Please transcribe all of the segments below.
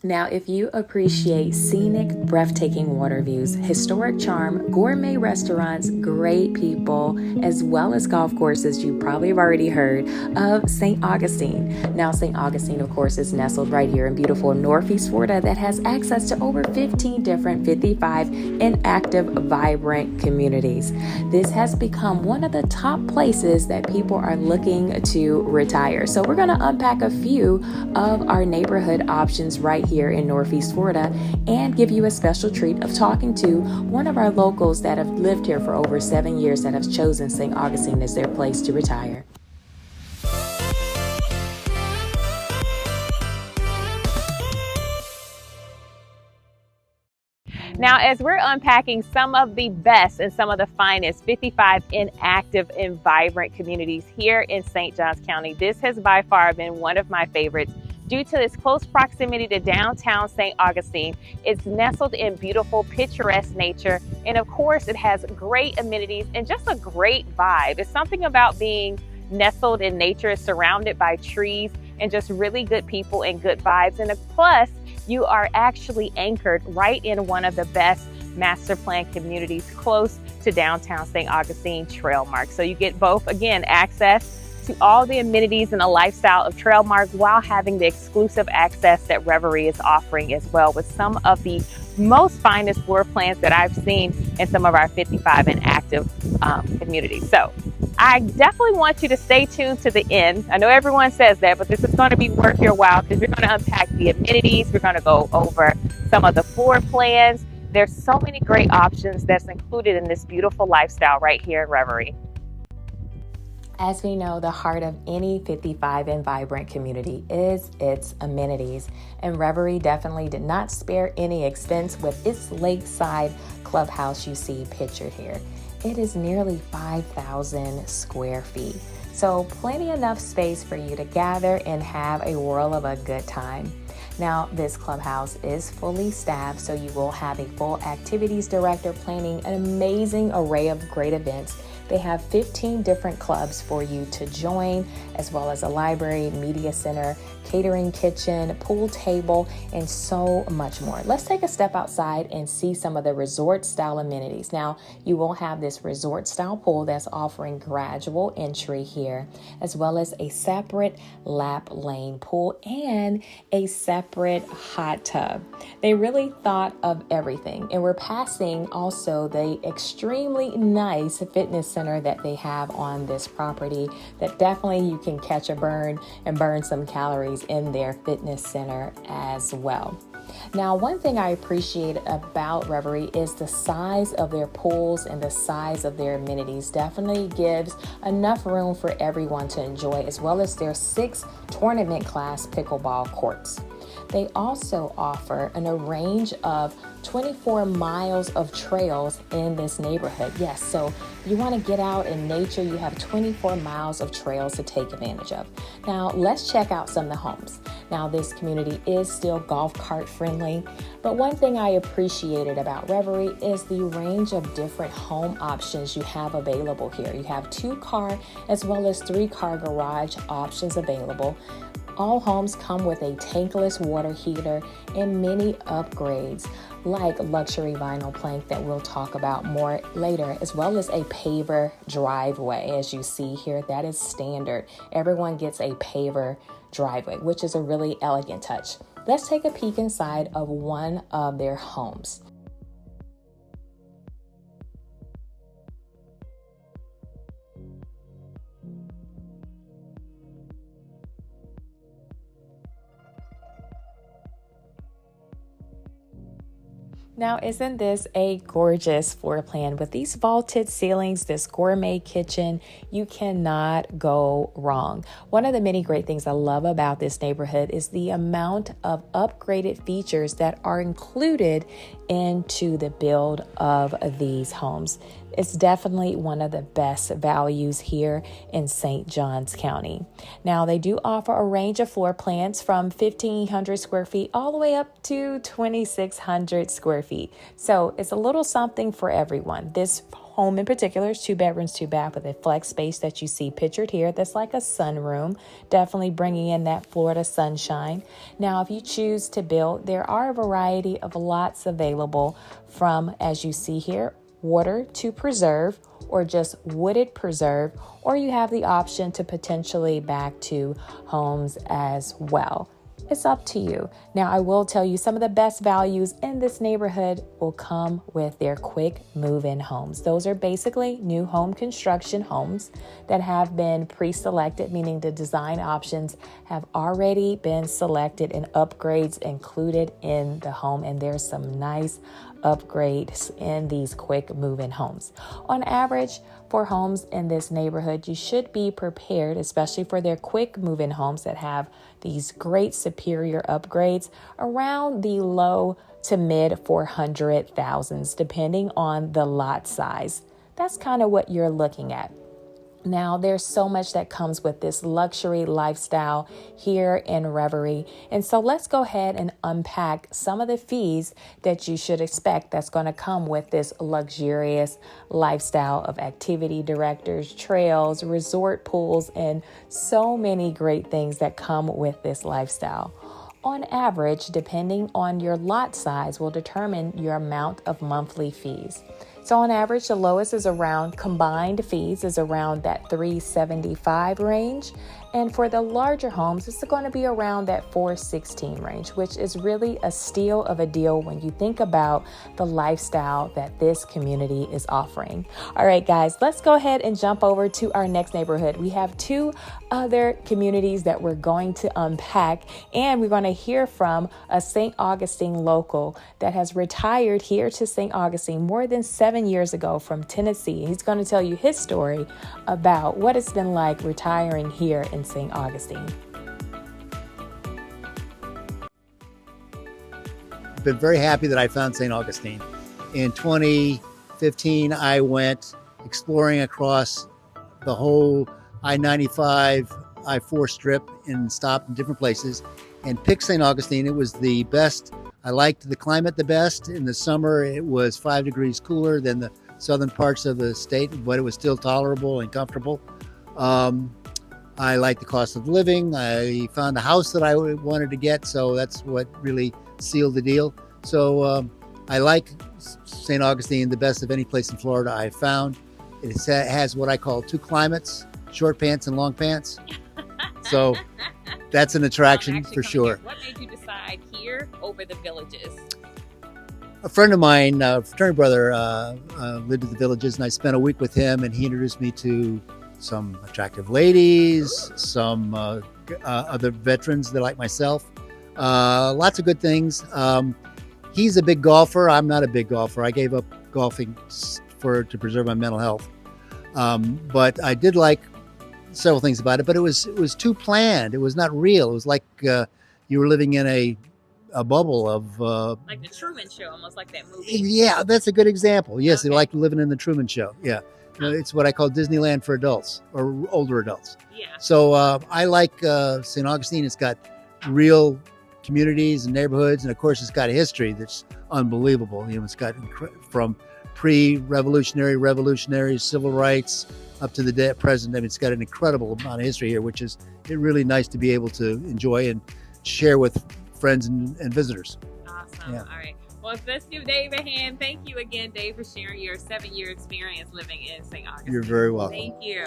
Now, if you appreciate scenic, breathtaking water views, historic charm, gourmet restaurants, great people, as well as golf courses, you probably have already heard of St. Augustine. Now, St. Augustine, of course, is nestled right here in beautiful Northeast Florida that has access to over 15 different 55 inactive, vibrant communities. This has become one of the top places that people are looking to retire. So we're going to unpack a few of our neighborhood options right here in Northeast Florida and give you a special treat of talking to one of our locals that have lived here for over 7 years that have chosen St. Augustine as their place to retire. Now, as we're unpacking some of the best and some of the finest 55 inactive and vibrant communities here in St. Johns County, this has by far been one of my favorites due to its close proximity to downtown St. Augustine. It's nestled in beautiful, picturesque nature, and of course, it has great amenities and just a great vibe. It's something about being nestled in nature, surrounded by trees, and just really good people and good vibes. And plus, you are actually anchored right in one of the best master plan communities close to downtown St. Augustine Trailmark. So you get both, again, access to all the amenities and a lifestyle of Trailmark while having the exclusive access that Reverie is offering as well, with some of the most finest floor plans that I've seen in some of our 55 inactive communities. So I definitely want you to stay tuned to the end. I know everyone says that, but this is going to be worth your while because we're going to unpack the amenities. We're going to go over some of the floor plans. There's so many great options that's included in this beautiful lifestyle right here in Reverie. As we know, the heart of any 55 and vibrant community is its amenities, and Reverie definitely did not spare any expense with its lakeside clubhouse you see pictured here. It is nearly 5,000 square feet, so plenty enough space for you to gather and have a whirl of a good time. Now, this clubhouse is fully staffed, so you will have a full activities director planning an amazing array of great events. They have 15 different clubs for you to join, as well as a library, media center, catering kitchen, pool table, and so much more. Let's take a step outside and see some of the resort style amenities. Now, you will have this resort style pool that's offering gradual entry here, as well as a separate lap lane pool and a separate hot tub. They really thought of everything. And we're passing also the extremely nice fitness center that they have on this property that definitely you can catch a burn and burn some calories in their fitness center as well. Now, one thing I appreciate about Reverie is the size of their pools and the size of their amenities. Definitely gives enough room for everyone to enjoy, as well as their 6 tournament class pickleball courts. They also offer a range of 24 miles of trails in this neighborhood. Yes, so you want to get out in nature, you have 24 miles of trails to take advantage of. Now, let's check out some of the homes. Now, this community is still golf cart friendly, but one thing I appreciated about Reverie is the range of different home options you have available here. You have 2-car as well as 3-car garage options available. All homes come with a tankless water heater and many upgrades like luxury vinyl plank that we'll talk about more later, as well as a paver driveway. As you see here, that is standard. Everyone gets a paver driveway, which is a really elegant touch. Let's take a peek inside of one of their homes. Now, isn't this a gorgeous floor plan with these vaulted ceilings, this gourmet kitchen? You cannot go wrong. One of the many great things I love about this neighborhood is the amount of upgraded features that are included into the build of these homes. It's definitely one of the best values here in St. Johns County. Now, they do offer a range of floor plans from 1,500 square feet all the way up to 2,600 square feet. So it's a little something for everyone. This home in particular is 2 bedrooms, 2 bath with a flex space that you see pictured here. That's like a sunroom, definitely bringing in that Florida sunshine. Now, if you choose to build, there are a variety of lots available from, as you see here, water to preserve or just wooded preserve, or you have the option to potentially back to homes as well. It's up to you. Now, I will tell you some of the best values in this neighborhood will come with their quick move-in homes. Those are basically new home construction homes that have been pre-selected, meaning the design options have already been selected and upgrades included in the home. And there's some nice upgrades in these quick move-in homes. On average, for homes in this neighborhood, you should be prepared, especially for their quick move-in homes that have these great superior upgrades, around the low to mid 400,000s, depending on the lot size. That's kind of what you're looking at. Now, there's so much that comes with this luxury lifestyle here in Reverie. And so let's go ahead and unpack some of the fees that you should expect that's going to come with this luxurious lifestyle of activity directors, trails, resort pools, and so many great things that come with this lifestyle. On average, depending on your lot size, will determine your amount of monthly fees. So on average, the lowest is around combined fees is around that $375 range. And for the larger homes, it's going to be around that $416 range, which is really a steal of a deal when you think about the lifestyle that this community is offering. All right, guys, let's go ahead and jump over to our next neighborhood. We have 2 other communities that we're going to unpack, and we're going to hear from a St. Augustine local that has retired here to St. Augustine more than 7 years ago from Tennessee. He's going to tell you his story about what it's been like retiring here in St. Augustine. I've been very happy that I found St. Augustine. In 2015, I went exploring across the whole I-95, I-4 strip and stopped in different places and picked St. Augustine. It was the best. I liked the climate the best. In the summer, it was 5 degrees cooler than the southern parts of the state, but it was still tolerable and comfortable. I liked the cost of living. I found a house that I wanted to get, so that's what really sealed the deal. So I like St. Augustine the best of any place in Florida I found. It has what I call 2 climates, short pants and long pants. So that's an attraction for sure. What made you decide here over the Villages? A friend of mine, a fraternity brother, lived at the Villages, and I spent a week with him, and he introduced me to some attractive ladies, some other veterans that like myself, lots of good things. He's a big golfer. I'm not a big golfer. I gave up golfing to preserve my mental health. But I did like several things about it, but it was too planned. It was not real. It was like you were living in a bubble of like the Truman Show, almost like that movie. Yeah, that's a good example. Yes, Okay. They like living in the Truman Show. Yeah. It's what I call Disneyland for adults or older adults. Yeah. So I like St. Augustine. It's got real communities and neighborhoods, and of course, it's got a history that's unbelievable. It's got from pre-revolutionary, revolutionary, civil rights up to the present. I mean, it's got an incredible amount of history here, which is really nice to be able to enjoy and share with friends and visitors. Awesome. Yeah. All right. Well, let's give Dave a hand. Thank you again, Dave, for sharing your 7-year experience living in St. Augustine. You're very welcome. Thank you.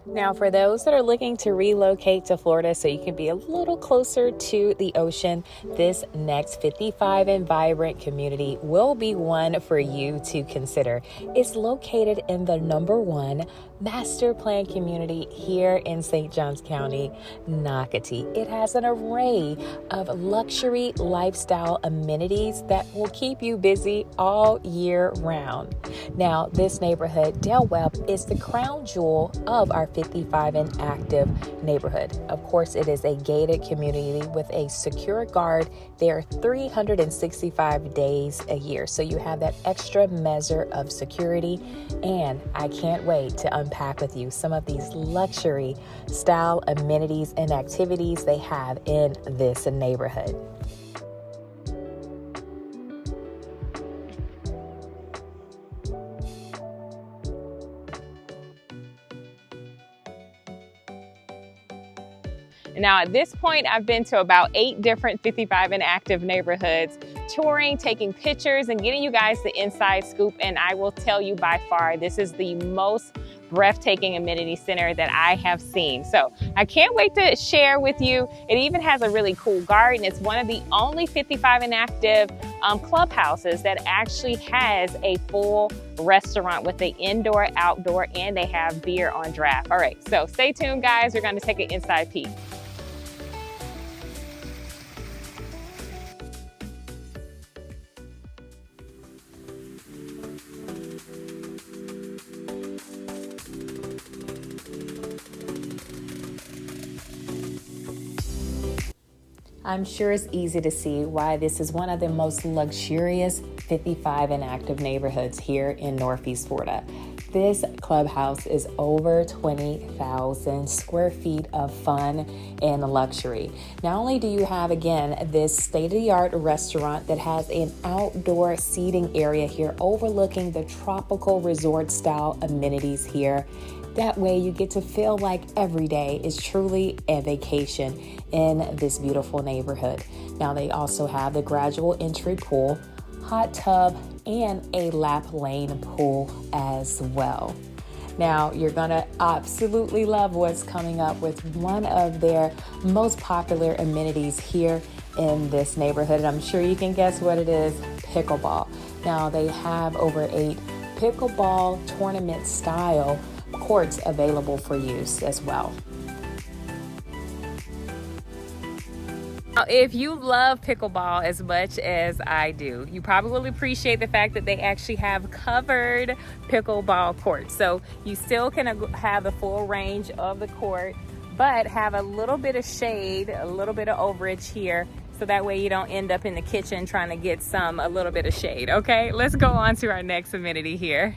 Now, for those that are looking to relocate to Florida so you can be a little closer to the ocean, this next 55 and vibrant community will be one for you to consider. It's located in the #1 master plan community here in St. Johns County, Nocatee. It has an array of luxury lifestyle amenities that will keep you busy all year round. Now, this neighborhood, Webb, is the crown jewel of our 55 and active neighborhood. Of course, it is a gated community with a secure guard there 365 days a year. So you have that extra measure of security. And I can't wait to unpack with you some of these luxury style amenities and activities they have in this neighborhood. Now at this point, I've been to about 8 different 55 and active neighborhoods, touring, taking pictures, and getting you guys the inside scoop. And I will tell you by far, this is the most breathtaking amenity center that I have seen. So I can't wait to share with you. It even has a really cool garden. It's one of the only 55 and active clubhouses that actually has a full restaurant with the indoor, outdoor, and they have beer on draft. All right, so stay tuned, guys. We're going to take an inside peek. I'm sure it's easy to see why this is one of the most luxurious 55 and active neighborhoods here in Northeast Florida. This clubhouse is over 20,000 square feet of fun and luxury. Not only do you have, again, this state-of-the-art restaurant that has an outdoor seating area here overlooking the tropical resort-style amenities here. That way you get to feel like every day is truly a vacation in this beautiful neighborhood. Now they also have the gradual entry pool, hot tub, and a lap lane pool as well. Now you're gonna absolutely love what's coming up with one of their most popular amenities here in this neighborhood. And I'm sure you can guess what it is: pickleball. Now they have over 8 pickleball tournament style courts available for use as well. Now, if you love pickleball as much as I do, you probably will appreciate the fact that they actually have covered pickleball courts. So you still can have the full range of the court, but have a little bit of shade, a little bit of overage here, so that way you don't end up in the kitchen trying to get a little bit of shade. Okay, let's go on to our next amenity here.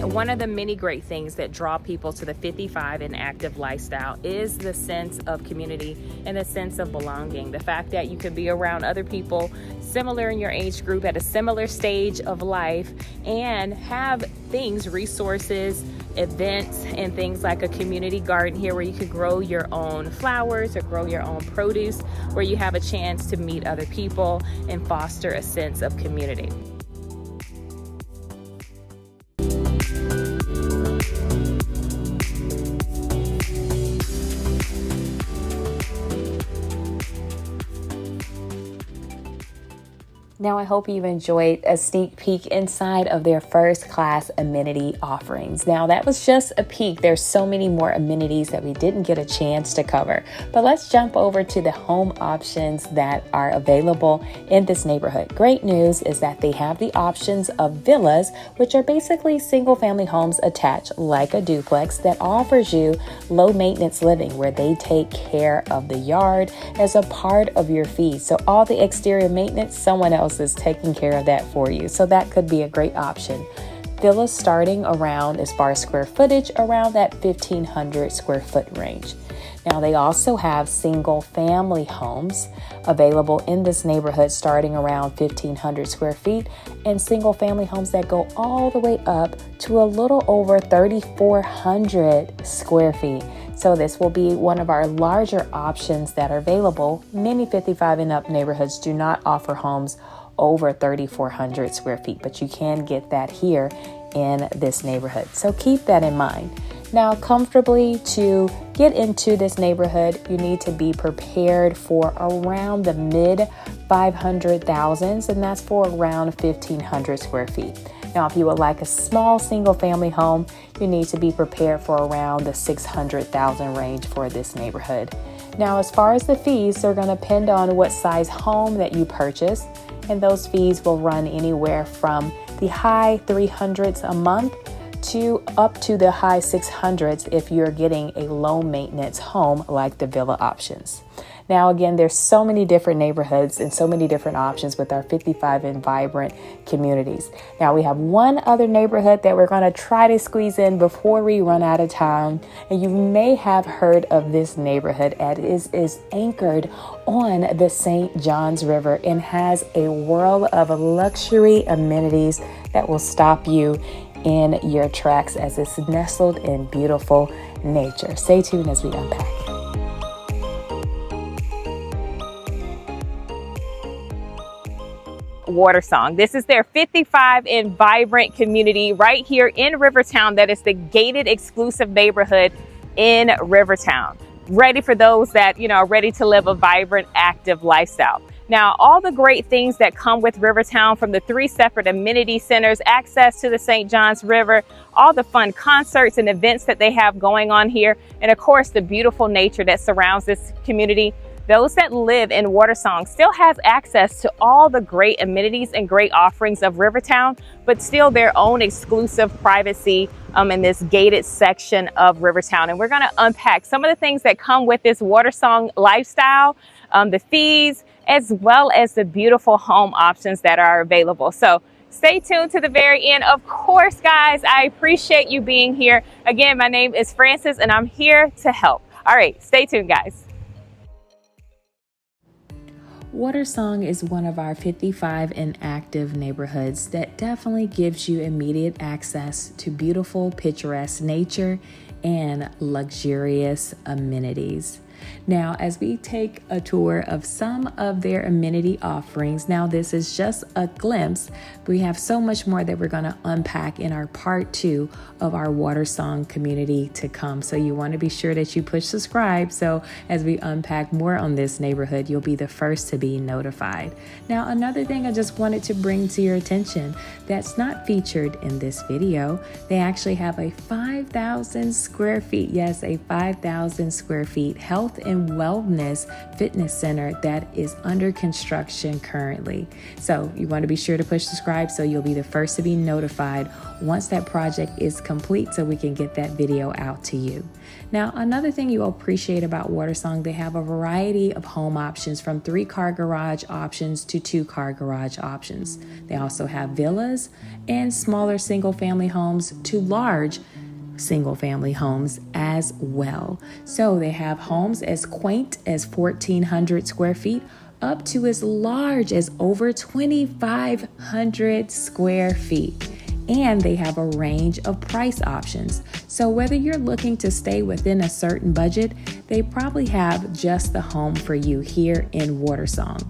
One of the many great things that draw people to the 55 and active lifestyle is the sense of community and the sense of belonging. The fact that you can be around other people similar in your age group at a similar stage of life and have things, resources, events, and things like a community garden here where you could grow your own flowers or grow your own produce, where you have a chance to meet other people and foster a sense of community. Now, I hope you've enjoyed a sneak peek inside of their first class amenity offerings. Now, that was just a peek. There's so many more amenities that we didn't get a chance to cover. But let's jump over to the home options that are available in this neighborhood. Great news is that they have the options of villas, which are basically single family homes attached like a duplex that offers you low maintenance living, where they take care of the yard as a part of your fee. So all the exterior maintenance, someone else is taking care of that for you. So that could be a great option. Villas starting around, as far as square footage, around that 1,500 square foot range. Now they also have single family homes available in this neighborhood starting around 1,500 square feet, and single family homes that go all the way up to a little over 3,400 square feet. So this will be one of our larger options that are available. Many 55 and up neighborhoods do not offer homes over 3,400 square feet, but you can get that here in this neighborhood. So keep that in mind. Now, comfortably to get into this neighborhood, you need to be prepared for around the mid 500,000s, and that's for around 1,500 square feet. Now, if you would like a small single family home, you need to be prepared for around the 600,000 range for this neighborhood. Now, as far as the fees, they're going to depend on what size home that you purchase, and those fees will run anywhere from the high 300s a month to up to the high 600s if you're getting a low maintenance home like the villa options. Now, again, there's so many different neighborhoods and so many different options with our 55 and vibrant communities. Now, we have one other neighborhood that we're going to try to squeeze in before we run out of time. And you may have heard of this neighborhood, as it is anchored on the St. Johns River and has a world of luxury amenities that will stop you in your tracks as it's nestled in beautiful nature. Stay tuned as we unpack. Watersong. This is their 55 and vibrant community right here in Rivertown. That is the gated exclusive neighborhood in Rivertown. Ready for those that, are ready to live a vibrant, active lifestyle. Now, all the great things that come with Rivertown, from the 3 separate amenity centers, access to the St. Johns River, all the fun concerts and events that they have going on here, and of course, the beautiful nature that surrounds this community. Those that live in Watersong still has access to all the great amenities and great offerings of Rivertown, but still their own exclusive privacy in this gated section of Rivertown. And we're going to unpack some of the things that come with this Watersong lifestyle, the fees, as well as the beautiful home options that are available. So stay tuned to the very end. Of course, guys, I appreciate you being here. Again, my name is Frances and I'm here to help. All right, stay tuned, guys. Watersong is one of our 55 and active neighborhoods that definitely gives you immediate access to beautiful, picturesque nature and luxurious amenities. Now, as we take a tour of some of their amenity offerings, now this is just a glimpse. We have so much more that we're going to unpack in our part 2 of our Watersong community to come. So you want to be sure that you push subscribe. So as we unpack more on this neighborhood, you'll be the first to be notified. Now, another thing I just wanted to bring to your attention that's not featured in this video, they actually have a 5,000 square feet. Yes, a 5,000 square feet health and wellness fitness center that is under construction currently. So you want to be sure to push subscribe so you'll be the first to be notified once that project is complete, so we can get that video out to you. Now, another thing you'll appreciate about Watersong, they have a variety of home options, from 3-car garage options to 2-car garage options. They also have villas and smaller single-family homes to large single-family homes as well. So they have homes as quaint as 1,400 square feet up to as large as over 2,500 square feet. And they have a range of price options. So whether you're looking to stay within a certain budget, they probably have just the home for you here in Watersong,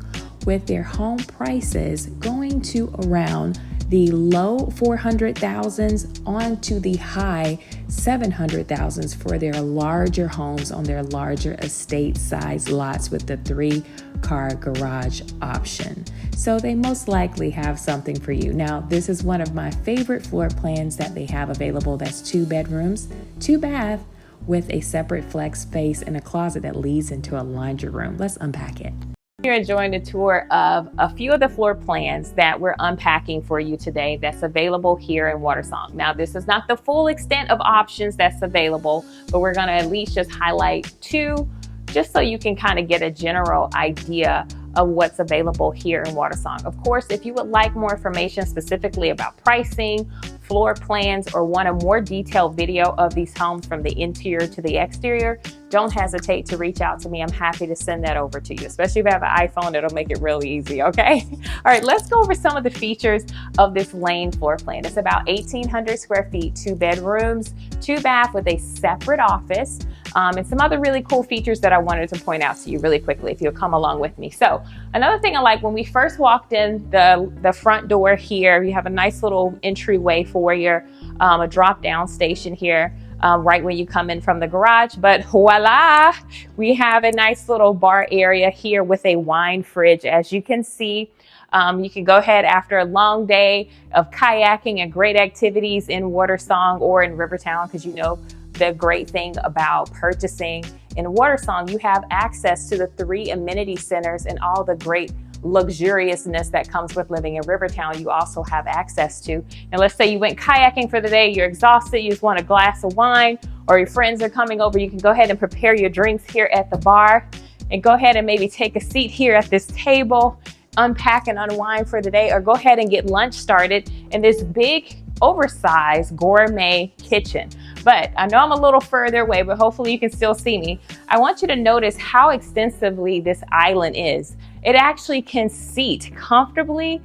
with their home prices going to around the low 400,000s on to the high 700,000s for their larger homes on their larger estate size lots with the 3-car garage option. So they most likely have something for you. Now, this is one of my favorite floor plans that they have available. That's 2 bedrooms, 2 bath, with a separate flex space and a closet that leads into a laundry room. Let's unpack it. You're enjoying the tour of a few of the floor plans that we're unpacking for you today that's available here in Watersong. Now, this is not the full extent of options that's available, but we're going to at least just highlight 2 just so you can kind of get a general idea of what's available here in Watersong. Of course, if you would like more information specifically about pricing, floor plans, or want a more detailed video of these homes from the interior to the exterior, don't hesitate to reach out to me. I'm happy to send that over to you, especially if you have an iPhone. It'll make it really easy, okay? All right, let's go over some of the features of this Lane floor plan. It's about 1,800 square feet, 2 bedrooms, 2 bath with a separate office, and some other really cool features that I wanted to point out to you really quickly if you'll come along with me. So another thing I like, when we first walked in the front door here, you have a nice little entryway for your a drop down station here. Right when you come in from the garage, but voila, we have a nice little bar area here with a wine fridge. As you can see, you can go ahead after a long day of kayaking and great activities in Watersong or in Rivertown, because you know the great thing about purchasing in Watersong, you have access to the 3 amenity centers and all the great luxuriousness that comes with living in Rivertown. You also have access to. And let's say you went kayaking for the day, you're exhausted, you just want a glass of wine, or your friends are coming over, you can go ahead and prepare your drinks here at the bar. and go ahead and maybe take a seat here at this table, unpack and unwind for the day, or go ahead and get lunch started in this big, oversized gourmet kitchen. But I know I'm a little further away, but hopefully you can still see me. I want you to notice how extensively this island is. It actually can seat comfortably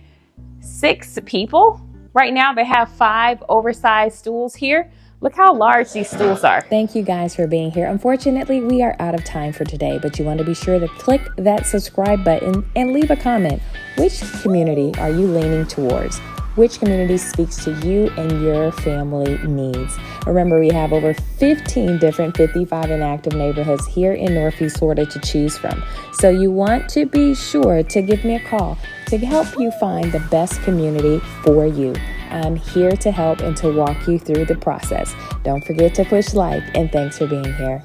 6 people. Right now they have 5 oversized stools here. Look how large these stools are. Thank you guys for being here. Unfortunately, we are out of time for today, but you want to be sure to click that subscribe button and leave a comment. Which community are you leaning towards? Which community speaks to you and your family needs? Remember, we have over 15 different 55 and active neighborhoods here in Northeast Florida to choose from. So you want to be sure to give me a call to help you find the best community for you. I'm here to help and to walk you through the process. Don't forget to push like, and thanks for being here.